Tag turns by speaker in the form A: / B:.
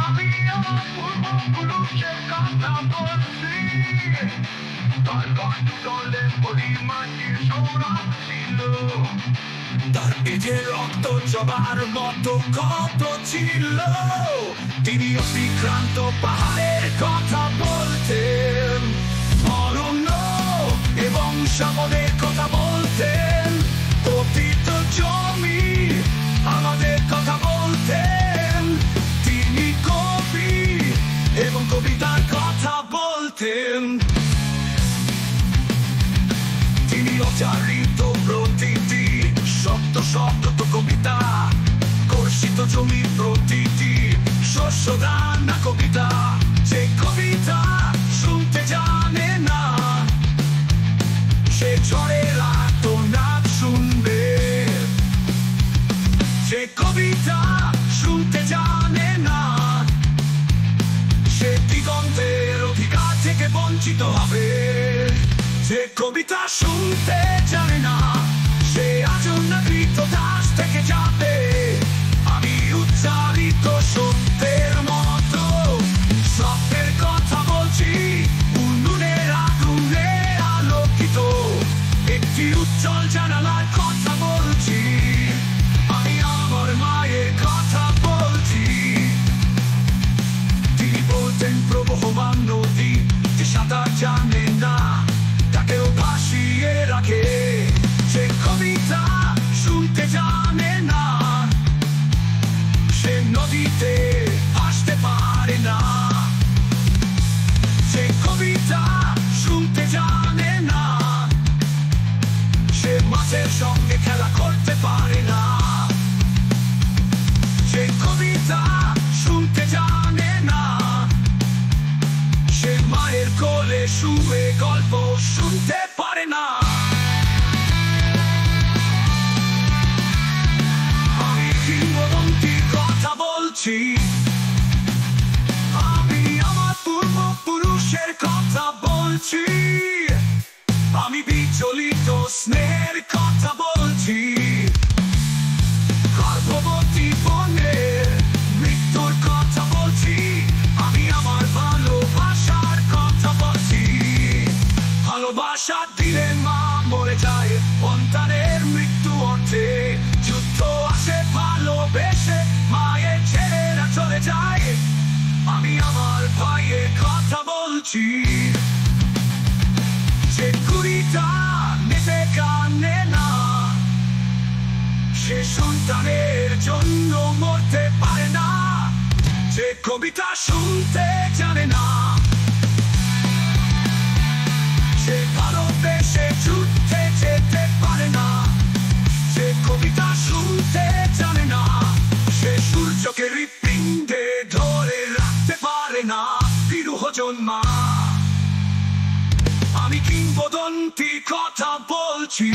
A: আমি আমার পূর্বপুরুষের কথা বলছি, তার দলে পরিমাণের সৌরভ ছিল, তার পেটে রক্ত জবার মতো ক্ষত ছিল। তিনি অতিক্রান্ত পাহাড়ের কথা বলতেন, অরণ্য এবং সাগরের কথা বলতেন, পতিত জমি আমাদের কথা বলতেন। তিনি কবি এবং কবিতার কথা বলতেন। তিনি অচারিত প্রতিটি শব্দ শব্দ তো কবিতা, কর্ষিত জমির প্রতিটি শস্য দানা কবিতা। যে কবিতা শুনতে জানে না, সে ঝড়ের আর্তনাদ শুনবে। যে কবিতা শুনতে জানে না, সে দিগন্তের অধিকার থেকে বঞ্চিত হবে। যে কবিতা শুনতে জানে না, সে আজন্মকৃত দাস থেকে যাবে। আমি উচ্চারিত সত্যের মতো সত্যের কথা বলছি, উন্নয়নের আগুনে আলোকিত একটি উজ্জ্বল জানালার কথা বলছি। আমি আমার মায়ের কথা বলছি। তিনি বলতেন প্রবহমান নদী যে সাঁতার জানে না, তাকেও ভাসিয়ে রাখে। যে কবিতা শুনতে জানে না, সে নদীতে ভাসতে পারে না। যে কবিতা শুনতে জানে না, সে মাছের সঙ্গে খেলা করতে পারে না। যে কবিতা শুনতে জানে না, সে মায়ের কোলে শুয়ে গল্প শুনতে পারে না। আমি কিংবদন্তির কথা বলছি, আমি আমার পূর্বপুরুষের কথা বলছি। আমি বিচলিত স্নেহের কথা বলছি, গর্ভবতী বোনের মৃত্যুর কথা বলছি। আমি আমার ভালোবাসার কথা বলছি। ভালোবাসা দিলে মা মরে যায় সন্তানের মৃত্যু অর্থে। যুদ্ধ আসে ভালোবেসে মায়ের ছেলেরা চলে যায়। আমি আমার ভাইয়ের কথা বলছি। যে কবিতা নিজে কানে না, সে সন্তানের জন্য মরতে পারে না। যে কবিতা শুনতে জানে না, সে ভালোবেসে যুদ্ধে যেতে পারে না। যে কবিতা শুনতে জানে না, সে সূর্যকে হৃৎপিণ্ডে ধরে রাখতে পারে না। বিরূহ জন্মা, আমি কিংবদন্তির কথা বলছি।